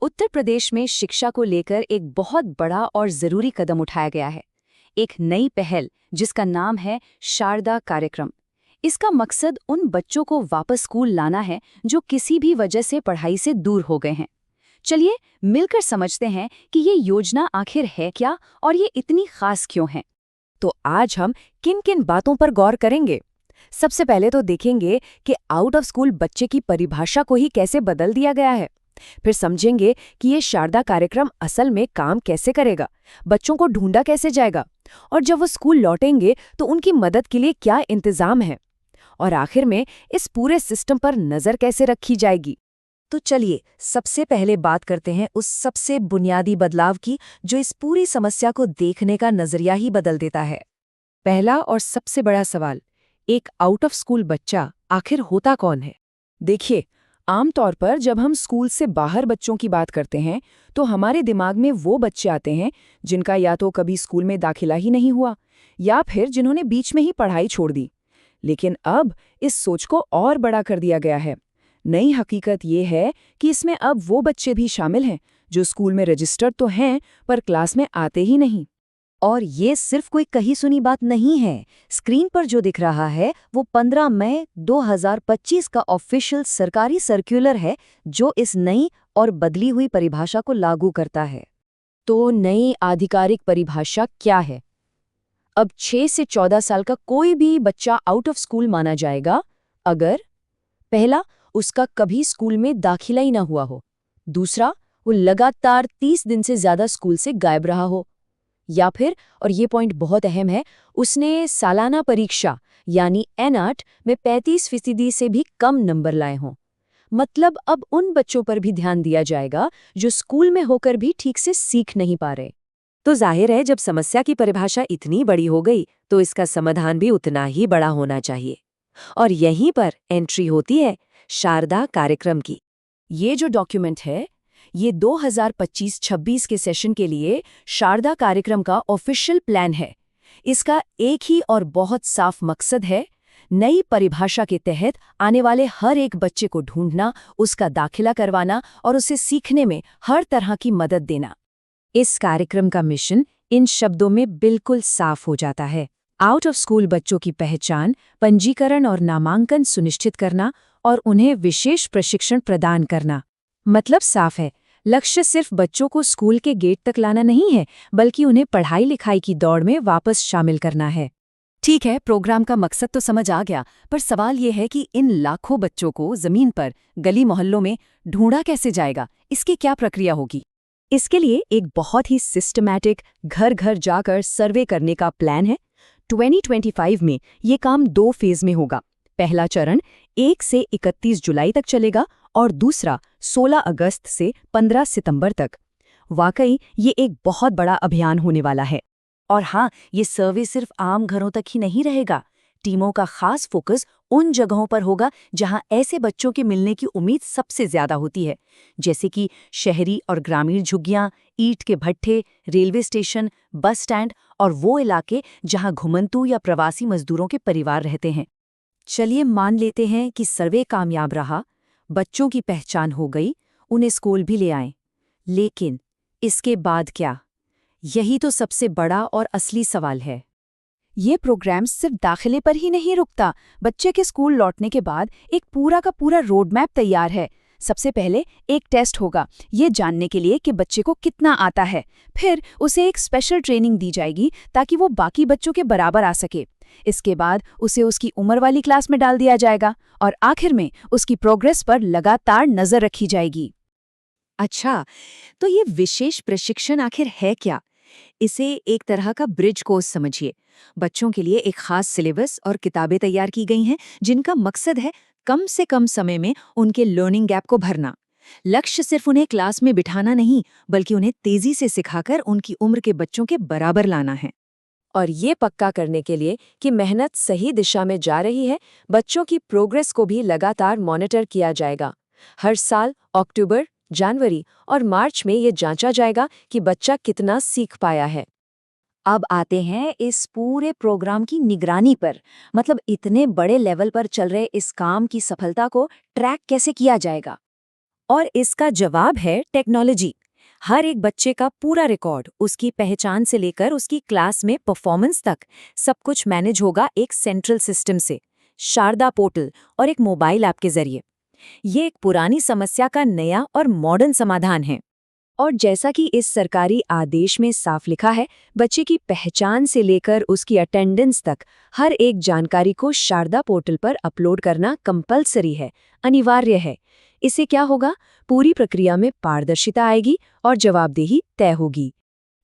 उत्तर प्रदेश में शिक्षा को लेकर एक बहुत बड़ा और जरूरी कदम उठाया गया है। एक नई पहल जिसका नाम है शारदा कार्यक्रम। इसका मकसद उन बच्चों को वापस स्कूल लाना है जो किसी भी वजह से पढ़ाई से दूर हो गए हैं। चलिए मिलकर समझते हैं कि ये योजना आखिर है क्या और ये इतनी खास क्यों है। तो आज हम किन किन बातों पर गौर करेंगे। सबसे पहले तो देखेंगे कि आउट ऑफ स्कूल बच्चे की परिभाषा को ही कैसे बदल दिया गया है। फिर समझेंगे कि ये शारदा कार्यक्रम असल में काम कैसे करेगा, बच्चों को ढूंढा कैसे जाएगा और जब वो स्कूल लौटेंगे तो उनकी मदद के लिए क्या इंतजाम है, और आखिर में इस पूरे सिस्टम पर नजर कैसे रखी जाएगी। तो चलिए सबसे पहले बात करते हैं उस सबसे बुनियादी बदलाव की जो इस पूरी समस्या को देखने का नजरिया ही बदल देता है। पहला और सबसे बड़ा सवाल, एक आउट ऑफ स्कूल बच्चा आखिर होता कौन है। देखिए, आमतौर पर जब हम स्कूल से बाहर बच्चों की बात करते हैं तो हमारे दिमाग में वो बच्चे आते हैं जिनका या तो कभी स्कूल में दाखिला ही नहीं हुआ या फिर जिन्होंने बीच में ही पढ़ाई छोड़ दी। लेकिन अब इस सोच को और बड़ा कर दिया गया है। नई हकीकत ये है कि इसमें अब वो बच्चे भी शामिल हैं जो स्कूल में रजिस्टर्ड तो हैं पर क्लास में आते ही नहीं। और ये सिर्फ कोई कही सुनी बात नहीं है। स्क्रीन पर जो दिख रहा है वो 15 मई 2025 का ऑफिशियल सरकारी सर्कुलर है जो इस नई और बदली हुई परिभाषा को लागू करता है। तो नई आधिकारिक परिभाषा क्या है? अब 6 से 14 साल का कोई भी बच्चा आउट ऑफ स्कूल माना जाएगा अगर पहला, उसका कभी स्कूल में दाखिला ही ना हुआ हो। दूसरा, वो लगातार 30 दिन से ज्यादा स्कूल से गायब रहा हो। या फिर, और ये पॉइंट बहुत अहम है, उसने सालाना परीक्षा यानी N8 में 35% से भी कम नंबर लाए हों। मतलब अब उन बच्चों पर भी ध्यान दिया जाएगा जो स्कूल में होकर भी ठीक से सीख नहीं पा रहे। तो जाहिर है जब समस्या की परिभाषा इतनी बड़ी हो गई तो इसका समाधान भी उतना ही बड़ा होना चाहिए। और यहीं पर एंट्री होती है शारदा कार्यक्रम की। ये जो डॉक्यूमेंट है ये 2025-26 के सेशन के लिए शारदा कार्यक्रम का ऑफिशियल प्लान है। इसका एक ही और बहुत साफ मकसद है, नई परिभाषा के तहत आने वाले हर एक बच्चे को ढूंढना, उसका दाखिला करवाना और उसे सीखने में हर तरह की मदद देना। इस कार्यक्रम का मिशन इन शब्दों में बिल्कुल साफ हो जाता है। आउट ऑफ स्कूल बच्चों की पहचान, पंजीकरण और नामांकन सुनिश्चित करना और उन्हें विशेष प्रशिक्षण प्रदान करना। मतलब साफ है, लक्ष्य सिर्फ बच्चों को स्कूल के गेट तक लाना नहीं है बल्कि उन्हें पढ़ाई लिखाई की दौड़ में वापस शामिल करना है। ठीक है, प्रोग्राम का मकसद तो समझ आ गया, पर सवाल ये है कि इन लाखों बच्चों को जमीन पर, गली मोहल्लों में ढूंढा कैसे जाएगा? इसकी क्या प्रक्रिया होगी? इसके लिए एक बहुत ही सिस्टमैटिक घर घर जाकर सर्वे करने का प्लान है। 2025 में ये काम 2 फेज में होगा। पहला चरण 1 से 31 जुलाई तक चलेगा और दूसरा 16 अगस्त से 15 सितंबर तक। वाकई ये एक बहुत बड़ा अभियान होने वाला है। और हाँ, ये सर्वे सिर्फ आम घरों तक ही नहीं रहेगा। टीमों का खास फोकस उन जगहों पर होगा जहां ऐसे बच्चों के मिलने की उम्मीद सबसे ज्यादा होती है, जैसे कि शहरी और ग्रामीण झुग्गियां, ईंट के भट्ठे, रेलवे स्टेशन, बस स्टैंड और वो इलाके जहां घुमंतू या प्रवासी मजदूरों के परिवार रहते हैं। चलिए मान लेते हैं कि सर्वे कामयाब रहा, बच्चों की पहचान हो गई, उन्हें स्कूल भी ले आए। लेकिन इसके बाद क्या? यही तो सबसे बड़ा और असली सवाल है। ये प्रोग्राम सिर्फ दाखिले पर ही नहीं रुकता। बच्चे के स्कूल लौटने के बाद एक पूरा का पूरा रोड मैप तैयार है। सबसे पहले एक टेस्ट होगा, ये जानने के लिए कि बच्चे को कितना आता है। फिर उसे एक स्पेशल ट्रेनिंग दी जाएगी ताकि वो बाकी बच्चों के बराबर आ सके। इसके बाद उसे उसकी उम्र वाली क्लास में डाल दिया जाएगा और आखिर में उसकी प्रोग्रेस पर लगातार नजर रखी जाएगी। अच्छा, तो ये विशेष प्रशिक्षण आखिर है क्या? इसे एक तरह का ब्रिज कोर्स समझिए। बच्चों के लिए एक खास सिलेबस और किताबें तैयार की गई हैं जिनका मकसद है कम से कम समय में उनके लर्निंग गैप को भरना। लक्ष्य सिर्फ उन्हें क्लास में बिठाना नहीं बल्कि उन्हें तेजी से सिखाकर उनकी उम्र के बच्चों के बराबर लाना है। और ये पक्का करने के लिए कि मेहनत सही दिशा में जा रही है, बच्चों की प्रोग्रेस को भी लगातार मॉनिटर किया जाएगा। हर साल अक्टूबर, जनवरी और मार्च में ये जांचा जाएगा कि बच्चा कितना सीख पाया है। अब आते हैं इस पूरे प्रोग्राम की निगरानी पर। मतलब इतने बड़े लेवल पर चल रहे इस काम की सफलता को ट्रैक कैसे किया जाएगा? और इसका जवाब है टेक्नोलॉजी। हर एक बच्चे का पूरा रिकॉर्ड, उसकी पहचान से लेकर उसकी क्लास में परफॉर्मेंस तक, सब कुछ मैनेज होगा एक सेंट्रल सिस्टम से, शारदा पोर्टल और एक मोबाइल ऐप के जरिए। ये एक पुरानी समस्या का नया और मॉडर्न समाधान है। और जैसा कि इस सरकारी आदेश में साफ लिखा है, बच्चे की पहचान से लेकर उसकी अटेंडेंस तक हर एक जानकारी को शारदा पोर्टल पर अपलोड करना कंपलसरी है, अनिवार्य है। इससे क्या होगा? पूरी प्रक्रिया में पारदर्शिता आएगी और जवाबदेही तय होगी।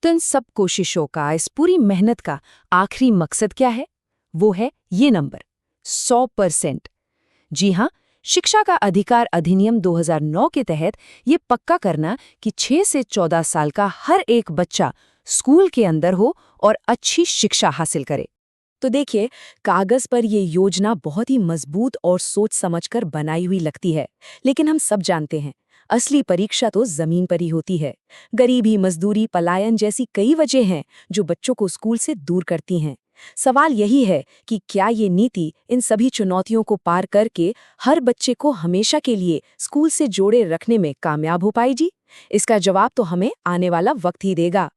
तो इन सब कोशिशों का, इस पूरी मेहनत का आखिरी मकसद क्या है? वो है ये नंबर, 100%। जी हाँ, शिक्षा का अधिकार अधिनियम 2009 के तहत ये पक्का करना कि 6 से 14 साल का हर एक बच्चा स्कूल के अंदर हो और अच्छी शिक्षा हासिल करे। तो देखिए, कागज पर ये योजना बहुत ही मजबूत और सोच समझकर बनाई हुई लगती है, लेकिन हम सब जानते हैं असली परीक्षा तो जमीन पर ही होती है। गरीबी, मजदूरी, पलायन जैसी कई वजह हैं जो बच्चों को स्कूल से दूर करती हैं। सवाल यही है कि क्या ये नीति इन सभी चुनौतियों को पार करके हर बच्चे को हमेशा के लिए स्कूल से जोड़े रखने में कामयाब हो पाएगी? इसका जवाब तो हमें आने वाला वक्त ही देगा।